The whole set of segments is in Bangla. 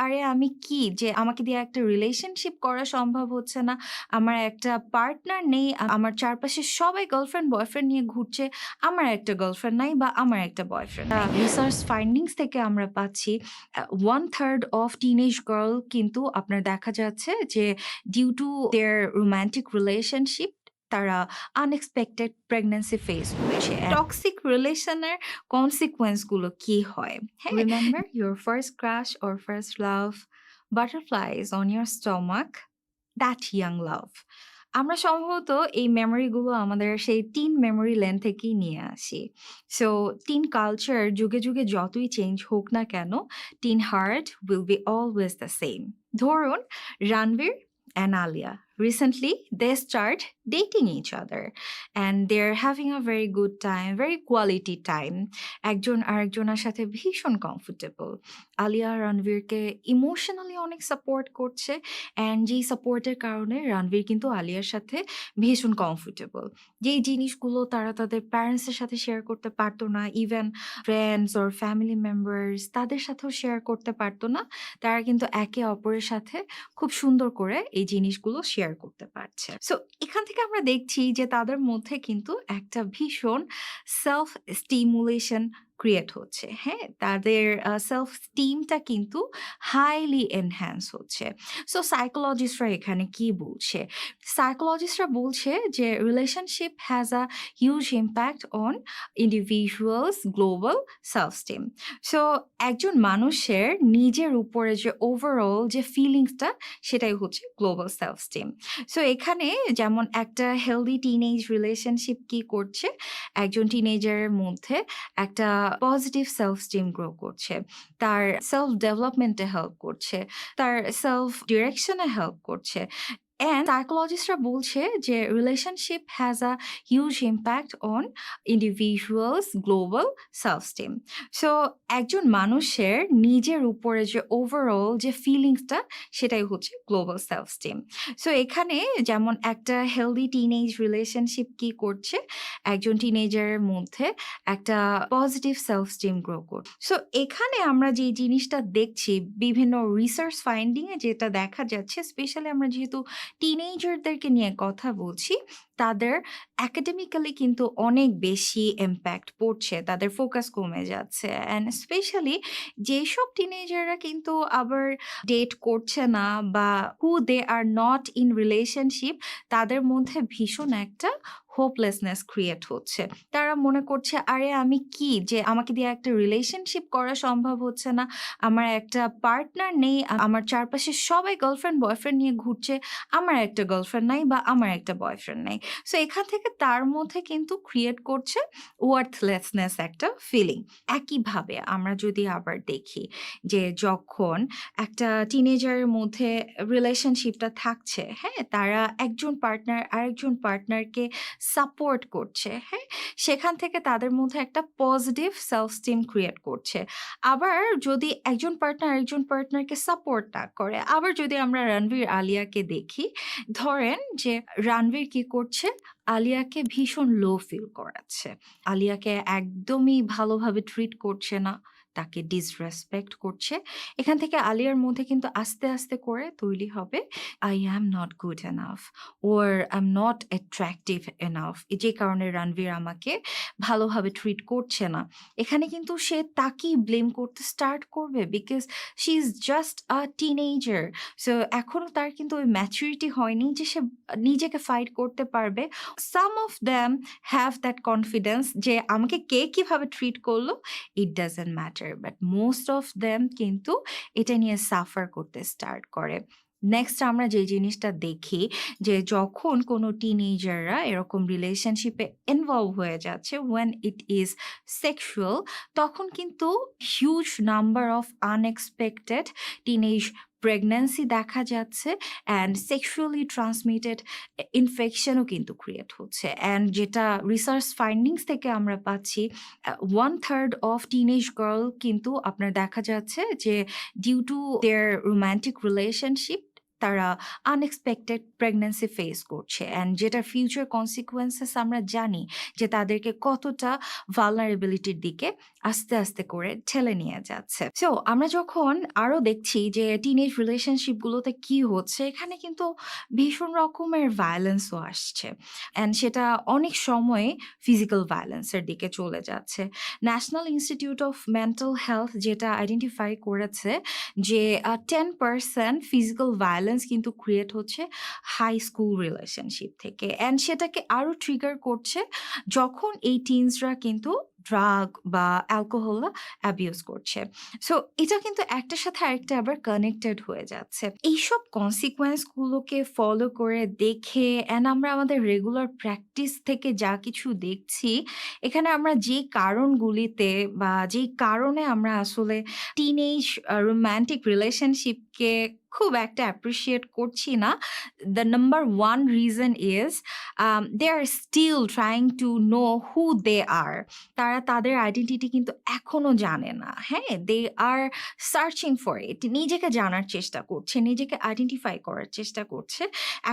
আরে আমি কি যে আমাকে দিয়ে একটা রিলেশনশিপ করা সম্ভব হচ্ছে না। আমার একটা পার্টনার নেই। আমার চারপাশে সবাই গার্লফ্রেন্ড, বয়ফ্রেন্ড নিয়ে ঘুরছে। আমার একটা গার্লফ্রেন্ড নাই বা আমার একটা বয়ফ্রেন্ড নাই। রিসার্চ ফাইন্ডিংস থেকে আমরা পাচ্ছি 1/3 অফ টিনেজ গার্ল কিন্তু আপনার দেখা যাচ্ছে যে due to their romantic relationship তারা আনএক্সপেক্টেড প্রেগন্যান্সি ফেস করছে। টক্সিক রিলেশনের কনসিকুয়েন্স গুলো কি হয়? হ্যাঁ? Remember your first crush or first love, butterflies on your stomach, that young love. আমরা সম্ভবত এই মেমোরি গুলো আমাদের সেই টিন মেমোরি ল্যান্ড থেকেই নিয়ে আসি। সো টিন কালচার যুগে, যুগে যতই চেঞ্জ হোক না কেন, tin heart will be always the same. ধরুন Ranbir and Alia. Recently, they start dating each other and they're having a very good time, very quality time. একজন আরেকজনের সাথে ভীষণ কমফোর্টেবল। আলিয়া রণবীরকে ইমোশনালি অনেক সাপোর্ট করছে অ্যান্ড যেই সাপোর্টের কারণে রণবীর কিন্তু আলিয়ার সাথে ভীষণ কমফোর্টেবল। যেই জিনিসগুলো তারা তাদের প্যারেন্টসের সাথে শেয়ার করতে পারতো না, even friends or family members তাদের সাথেও শেয়ার করতে পারতো না, তারা কিন্তু একে অপরের সাথে খুব সুন্দর করে এই জিনিসগুলো শেয়ার করতে পারছে। সো এখান থেকে আমরা দেখছি যে তাদের মধ্যে কিন্তু একটা ভীষণ সেলফ স্টিমুলেশন ক্রিয়েট হচ্ছে। হ্যাঁ? তাদের সেলফ স্টিমটা কিন্তু হাইলি এনহ্যান্স হচ্ছে। সো সাইকোলজিস্টরা এখানে কি বলছে? সাইকোলজিস্টরা বলছে যে relationship has a huge impact on individuals global self steam. So একজন মানুষের নিজের উপরে যে ওভারঅল যে ফিলিংসটা সেটাই হচ্ছে গ্লোবাল সেলফ স্টিম। সো এখানে যেমন একটা হেলদি টিনেজ রিলেশনশিপ কি করছে? একজন টিনেজারের মধ্যে একটা পজিটিভ সেলফ স্টিম গ্রো করছে। তার সেলফ ডেভেলপমেন্টে হেল্প করছে। তার সেলফ ডিরেকশনে হেল্প করছে। অ্যান্ড সাইকোলজিস্টরা বলছে যে relationship has a huge impact on individuals global self steam. So একজন মানুষের নিজের উপরে যে ওভারঅল যে ফিলিংসটা সেটাই হচ্ছে গ্লোবাল সেলফ স্টিম। সো এখানে যেমন একটা হেলদি টিনেজ রিলেশনশিপ কি করছে? একজন টিনেজারের মধ্যে একটা পজিটিভ সেলফ স্টিম গ্রো করছে। সো এখানে আমরা যে জিনিসটা দেখছি বিভিন্ন রিসার্চ ফাইন্ডিং এ যেটা দেখা যাচ্ছে, স্পেশালি আমরা যেহেতু টিনেজারদেরকে নিয়ে কথা বলছি, তাদের একাডেমিক্যালি কিন্তু অনেক বেশি ইমপ্যাক্ট পড়ছে। তাদের ফোকাস কমে যাচ্ছে। অ্যান্ড স্পেশালি যেসব টিনেজাররা কিন্তু আবার ডেট করছে না বা হু they are not in relationship, তাদের মধ্যে ভীষণ একটা হোপলেসনেস ক্রিয়েট হচ্ছে। তারা মনে করছে, "আরে আমি কি যে আমাকে দিয়ে একটা রিলেশনশিপ করা সম্ভব হচ্ছে না। আমার একটা পার্টনার নেই। আমার চারপাশে সবাই গার্লফ্রেন্ড, বয়ফ্রেন্ড নিয়ে ঘুরছে। আমার একটা গার্লফ্রেন্ড নাই বা আমার একটা বয়ফ্রেন্ড নাই।" সো এখান থেকে তার মধ্যে কিন্তু ক্রিয়েট করছে ওয়ার্থলেসনেস একটা ফিলিং। একইভাবে আমরা যদি আবার দেখি যে যখন একটা টিনেজারের মধ্যে রিলেশনশিপটা থাকছে, হ্যাঁ? তারা একজন পার্টনার আরেকজন পার্টনারকে সাপোর্ট করছে, হ্যাঁ? সেখান থেকে তাদের মধ্যে একটা পজিটিভ সেলফ স্টিম ক্রিয়েট করছে। আবার যদি একজন পার্টনার আরেকজন পার্টনারকে সাপোর্ট না করে, আবার যদি আমরা রণবীর আলিয়াকে দেখি, ধরেন যে রণবীর কি করছে? আলিয়াকে ভীষণ লো ফিল করাচ্ছে। আলিয়াকে একদমই ভালোভাবে ট্রিট করছে না। তাকে ডিসরেসপেক্ট করছে। এখান থেকে আলিয়ার মধ্যে কিন্তু আস্তে, আস্তে করে তৈরি হবে I am not good enough or I'm not attractive enough যে কারণে রণবীর আমাকে ভালোভাবে ট্রিট করছে না। এখানে কিন্তু সে তাকেই ব্লেম করতে স্টার্ট করবে because she is just a teenager. So এখনো তার কিন্তু ওই ম্যাচুরিটি হয়নি যে সে নিজেকে ফাইট করতে পারবে। Some of them have that confidence যে আমাকে কে কিভাবে ট্রিট করলো it doesn't matter. But most of them কিন্তু এটা নিয়ে সাফার করতে স্টার্ট করে। নেক্সট আমরা যে জিনিসটা দেখি যে যখন কোনো টিনেজাররা এরকম রিলেশনশিপে ইনভলভ হয়ে যাচ্ছে when it is sexual, তখন কিন্তু huge number of unexpected teenage pregnancy দেখা যাচ্ছে অ্যান্ড সেক্সুয়ালি ট্রান্সমিটেড ইনফেকশনও কিন্তু ক্রিয়েট হচ্ছে। অ্যান্ড যেটা রিসার্চ ফাইন্ডিংস থেকে আমরা পাচ্ছি 1/3 অফ টিনেজ গার্ল কিন্তু আপনার দেখা যাচ্ছে যে due to their romantic relationship তারা আনএক্সপেক্টেড প্রেগন্যান্সি ফেস করছে অ্যান্ড যেটার ফিউচার কনসিকুয়েন্সেস আমরা জানি যে তাদেরকে কতটা ভালনারেবিলিটির দিকে আস্তে, আস্তে করে ঠেলে নিয়ে যাচ্ছে। সো আমরা যখন আরো দেখছি যে টিনেজ রিলেশনশিপ গুলোতে কি হচ্ছে, এখানে কিন্তু ভীষণ রকমের ভায়োলেন্সও আসছে। অ্যান্ড সেটা অনেক সময় ফিজিক্যাল ভায়োলেন্স এর দিকে চলে যাচ্ছে। National institute of mental health যেটা আইডেন্টিফাই করেছে যে 10% ফিজিক্যাল ভায়োলেন্স কিন্তু ক্রিয়েট হচ্ছে হাই স্কুল রিলেশনশিপ থেকে। অ্যান্ড সেটাকে আরো ট্রিগার করছে যখন এই টিনসরা কিন্তু ড্রাগ বা অ্যালকোহল অ্যাবিউজ করছে। সো এটা কিন্তু একটার সাথে আরেকটা আবার কানেক্টেড হয়ে যাচ্ছে। এইসব কনসিকুয়েন্স গুলোকে ফলো করে দেখে অ্যান্ড আমরা আমাদের রেগুলার প্র্যাকটিস থেকে যা কিছু দেখছি, এখানে আমরা যে কারণগুলিতে বা যেই কারণে আমরা আসলে টিনেজ রোমান্টিক রিলেশনশিপকে খুব একটা অ্যাপ্রিশিয়েট করছি না। The number 1 reason is they are still trying to know who they are. তারা তাদের আইডেন্টিটি কিন্তু এখনো জানে না। হ্যাঁ? They are searching for it. নিজেকে জানার চেষ্টা করছে, নিজেকে আইডেন্টিফাই করার চেষ্টা করছে।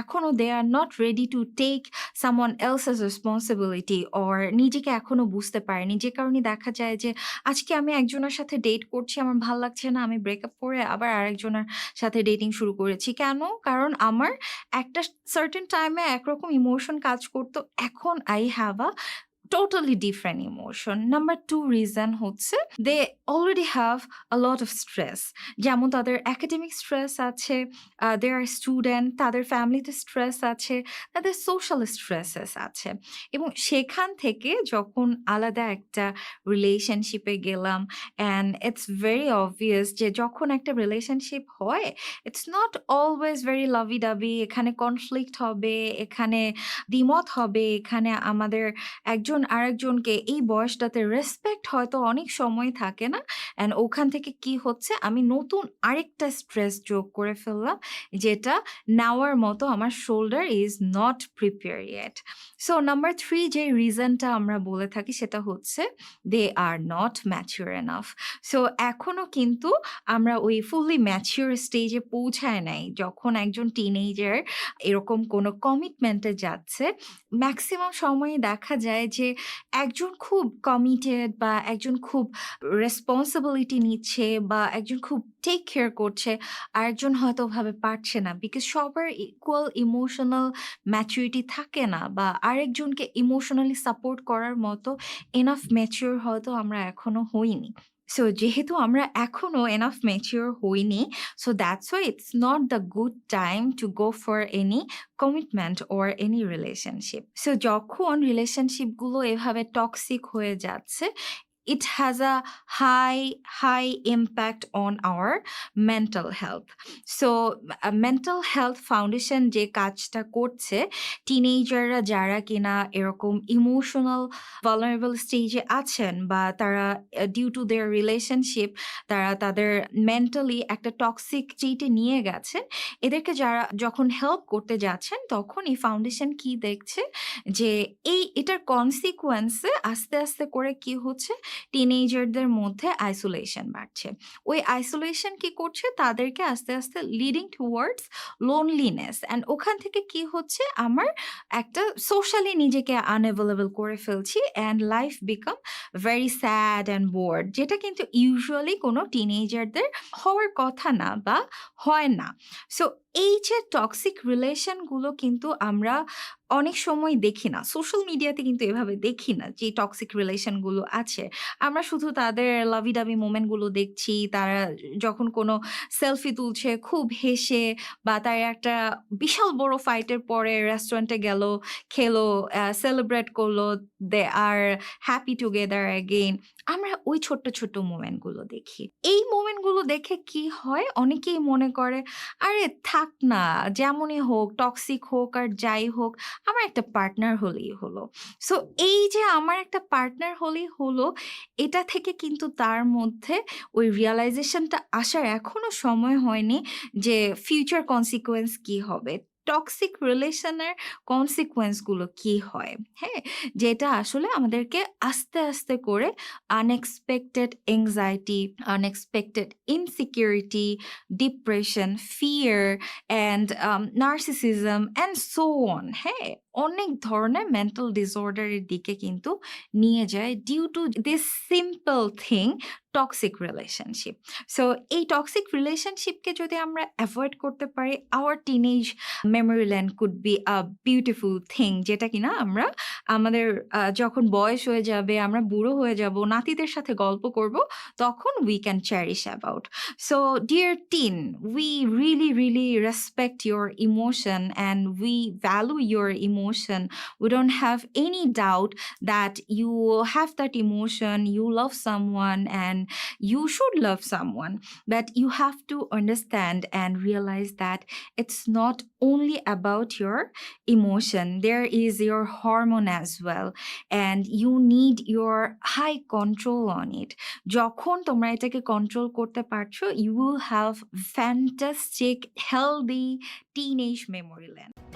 এখনো they are not ready to take someone else's responsibility or নিজেকে এখনো বুঝতে পারেনি। যে কারণে দেখা যায় যে আজকে আমি একজনের সাথে ডেট করছি, আমার ভাল লাগছে না, আমি ব্রেকআপ করে আবার আরেকজনের সাথে ডেটিং শুরু করেছি। কেন? কারণ আমার একটা সার্টেন টাইমে একরকম ইমোশন কাজ করতো। এখন I have a totally different emotion. Number 2 reason হচ্ছে they already have a lot of stress. যেমন তাদের academic stress আছে, they are student, তাদের ফ্যামিলিতে স্ট্রেস আছে, তাদের সোশ্যাল স্ট্রেসেস আছে। এবং সেখান থেকে যখন আলাদা একটা রিলেশনশিপে গেলাম অ্যান্ড ইটস ভেরি obvious যে যখন একটা রিলেশনশিপ হয়, ইটস নট অলওয়েজ ভেরি লাভি-ডাভি। এখানে কনফ্লিক্ট হবে, এখানে দ্বিমত হবে, এখানে আমাদের একজন আরেকজনকে এই বয়সটাতে রেসপেক্ট হয়তো অনেক সময় থাকে না। অ্যান্ড ওখান থেকে কি হচ্ছে, আমি নতুন আরেকটা স্ট্রেস যোগ করে ফেললাম, যেটা নেওয়ার মতো আমার shoulder is not prepare yet. So number 3 যে রিজনটা আমরা বলে থাকি সেটা হচ্ছে they are not mature enough. So এখনো কিন্তু আমরা ওই ফুললি ম্যাচিউর স্টেজে পৌঁছায় নাই। যখন একজন টিনেজার এরকম কোনো কমিটমেন্টে যাচ্ছে, মেক্সিমাম সময়ই দেখা যায় যে একজন খুব কমিটেড বা একজন খুব রেসপন্সিবিলিটি নিচ্ছে বা একজন খুব টেক কেয়ার করছে, আরেকজন হয়তো ওভাবে পারছে না। বিকজ সবার ইকুয়াল ইমোশনাল ম্যাচুরিটি থাকে না বা আরেকজনকে ইমোশনালি সাপোর্ট করার মতো এনাফ ম্যাচিউর হয়তো আমরা এখনো হইনি। সো যেহেতু আমরা এখনো এনাফ ম্যাচিউর হইনি, so that's why it's not the good time to go for any commitment or any relationship. So যখন রিলেশনশিপগুলো এভাবে টক্সিক হয়ে যাচ্ছে, it has a high impact on our mental health. So mental health foundation যে কাজটা করছে, টিনেজাররা যারা কিনা এরকম ইমোশনাল vulnerable স্টেজে আছেন বা তারা ডিউ টু দেয়ার রিলেশনশিপ তারা তাদের মেন্টালি একটা টক্সিক স্টেটে নিয়ে গেছেন, এদেরকে যারা যখন হেল্প করতে যাচ্ছেন তখন এই ফাউন্ডেশন কি দেখছে যে এটার কনসিকুয়েন্সে আস্তে আস্তে করে কি হচ্ছে, টিনেজারদের মধ্যে আইসোলেশন বাড়ছে। ওই আইসোলেশন কি করছে, তাদেরকে আস্তে আস্তে লিডিং টুয়ার্ডস লোনলিনেস। অ্যান্ড ওখান থেকে কি হচ্ছে, আমার একটা সোশ্যালি নিজেকে আনঅ্যাভেলেবল করে ফেলছি and life become very sad and board, যেটা কিন্তু ইউজুয়ালি কোনো টিনেজারদের হওয়ার কথা না বা হয় না। সো এই যে টক্সিক রিলেশনগুলো কিন্তু আমরা অনেক সময় দেখি না। সোশ্যাল মিডিয়াতে কিন্তু এভাবে দেখি না যে টক্সিক রিলেশনগুলো আছে। আমরা শুধু তাদের লাভি-ডাভি মোমেন্টগুলো দেখছি। তারা যখন কোনো সেলফি তুলছে খুব হেসে বা তারা একটা বিশাল বড় ফাইটের পরে রেস্টুরেন্টে গেল, খেলো, সেলিব্রেট করলো, দে আর হ্যাপি টুগেদার অ্যাগেইন। আমরা ওই ছোট্ট, ছোট্ট মোমেন্টগুলো দেখি। এই মোমেন্টগুলো দেখে কি হয়, অনেকেই মনে করে, "আরে থাক না, যেমনই হোক, টক্সিক হোক আর যাই হোক, আমার একটা পার্টনার হলেই হলো।" সো এই যে আমার একটা পার্টনার হলেই হলো, এটা থেকে কিন্তু তার মধ্যে ওই রিয়ালাইজেশনটা আসার এখনো সময় হয়নি যে ফিউচার কনসিকুয়েন্স কি হবে। টক্সিক রিলেশনের কনসিকুয়েন্স গুলো কি হয়, হ্যাঁ? যেটা আসলে আমাদেরকে আস্তে, আস্তে করে unexpected anxiety, unexpected insecurity, depression, fear and narcissism and so on, হ্যাঁ? অনেক ধরনের মেন্টাল ডিসঅর্ডার এর দিকে কিন্তু নিয়ে যায় due to this simple thing toxic relationship. So এই টক্সিক রিলেশনশিপকে যদি আমরা এভয়েড করতে পারি, our teenage memory land could be a beautiful thing, যেটা কিনা আমরা আমাদের যখন বয়স হয়ে যাবে, আমরা বুড়ো হয়ে যাব, নাতিদের সাথে গল্প করব, তখন we can cherish about. So, dear teen, we really, really respect your emotion and we value your emotion. We don't have any doubt that you have that emotion, you love someone, and you should love someone. But you have to understand and realize that it's not only about your emotion, there is your hormone as well, and you need your high control on it. যখন তোমরা এটাকে কন্ট্রোল করতে পারছো, you will have fantastic, healthy teenage memory land.